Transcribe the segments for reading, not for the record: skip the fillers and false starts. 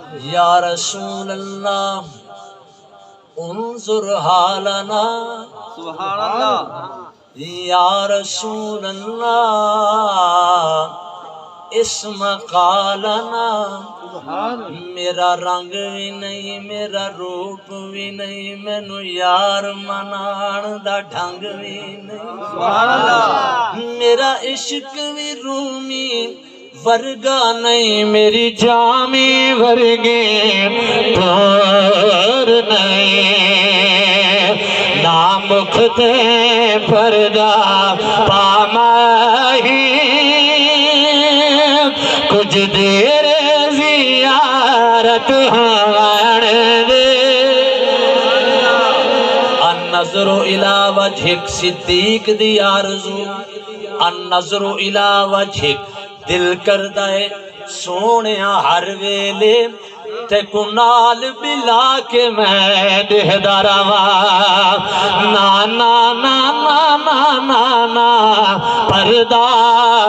یا رسول اللہ انظر حالنا سبحان اللہ یا رسول اللہ اس مقالنا میرا رنگ بھی نہیں میرا روپ بھی نہیں مینو یار منان دا ڈھنگ بھی نہیں سبحان اللہ میرا عشق بھی رومی ورگا نہیں میری جامی ورگے پور نہیں نام مکھتے پردہ پاماہی کچھ دیر زیارت ہوان دے النظر الى وجهک صدیق دی آرزو النظر الى وجهک دل کردہ ہے سونیا ہر ویلے تے کنال بلا کے میں دہدا روا نا نا نا نا نا نا نا پردہ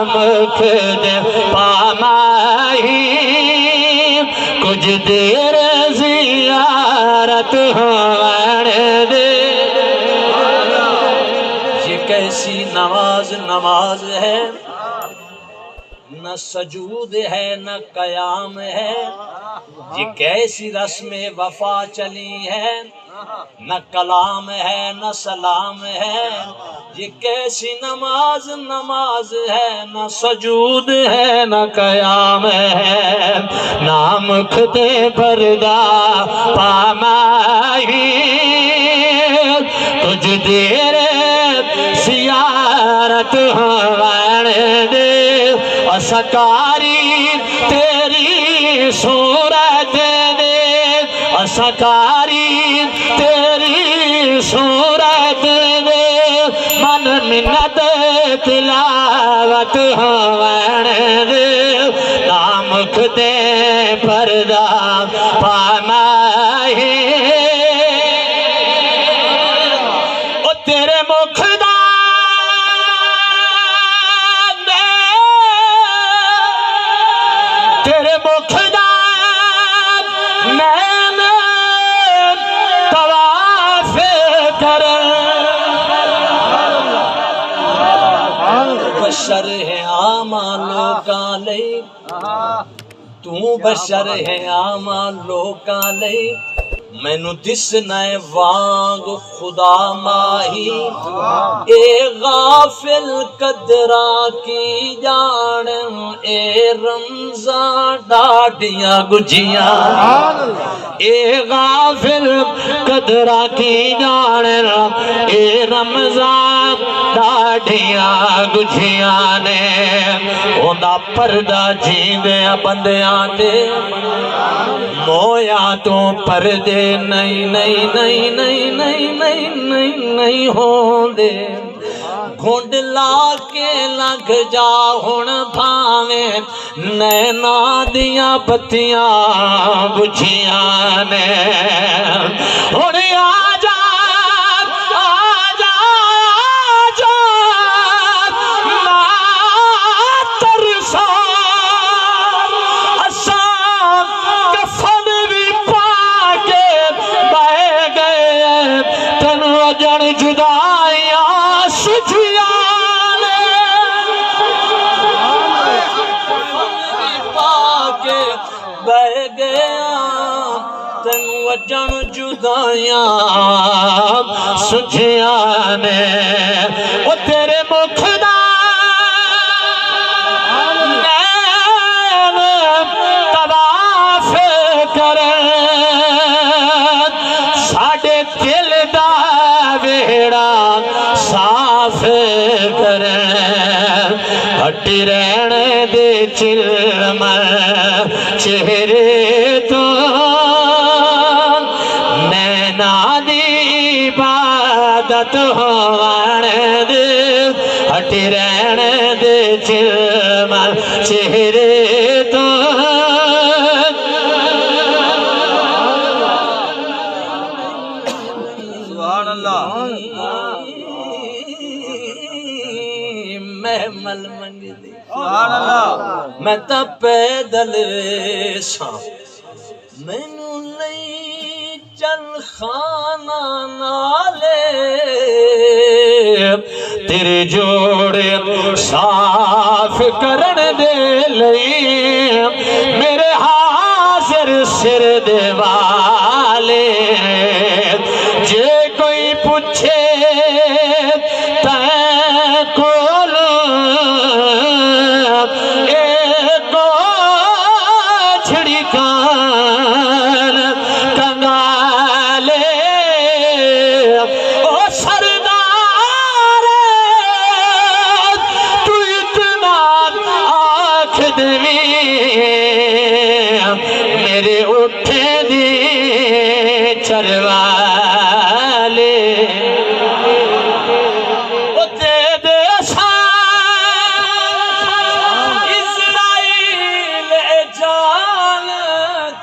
مکھ دے پاماہی کچھ دیر زیارت ہوان دے یہ کیسی نماز ہے نہ سجود ہے نہ قیام ہے یہ کیسی رسم وفا چلی ہے نہ کلام ہے نہ سلام ہے یہ کیسی نماز ہے نہ سجود ہے نہ قیام ہے نام کھتے پردہ پاماہی تجھ دیر زیارت ہوان دے اسکاری تیری صورت دے اسکاری تیری صورت دے من منت تلاوت ہوان دے نام کھتے پردہ پاماہی او تیرے مکھ دا تیرے مکھ دا میں طواف کرن بشر ہے عام لوکاں لئی تو بشر ہے عام لوکاں لئی مینو دسنا ہے وانگ خدا ماہی اے غافل قدرہ کی جان اے رمضان ڈاڈیاں گجیاں اے غافل قدرہ کی جان اے رمضان ڈاڈیاں گجیاں نے ہوندہ پردہ جیندیاں بندیاں دے مویا تو پردے نہیں ہوندے گھونڈ لا کے لنگ جا ہن بھاویں نینا دیاں بتیاں بجھیاں نے ہن آ جا جن جدائیاں سجھیاں پاکے بہ گیا تن وجن جدائیاں سجھیاں نے او تیرے مکھ دا طواف کرن ساڈے دل دا ویڑا صاف کرن ہٹی رہنے دے چلم چہرے تو نینا دی عبادت ہوان دے ہٹی رہنے دے چلم چہرے تو سبحان اللہ میں مل منگ دی سبحان اللہ میں تا پیدل ساں مینوں لئی چل خانہ نالے تیرے جوڑے صاف کرن دے لئی میرے حاضر سر دے والے جے کوئی پوچھے تیں کول ایک چھڑی کان کنگالے او سردار تو اتنا آنکھ دوی میرے اٹھے دی چروالے او دے دے سان اسرائیل جان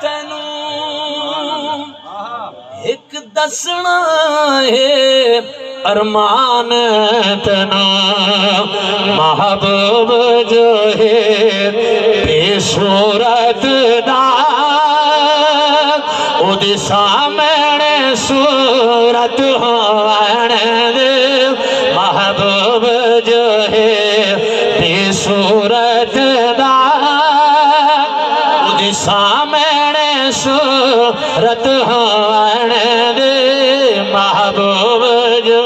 تینوں ایک دسنا ہے ارمان تینوں محبوب جو ہے بے صورت دا او دی سامنے صورت ہوان دے محبوب جو ہے بے صورت دا او دی سامنے صورت ہوان دے محبوب جو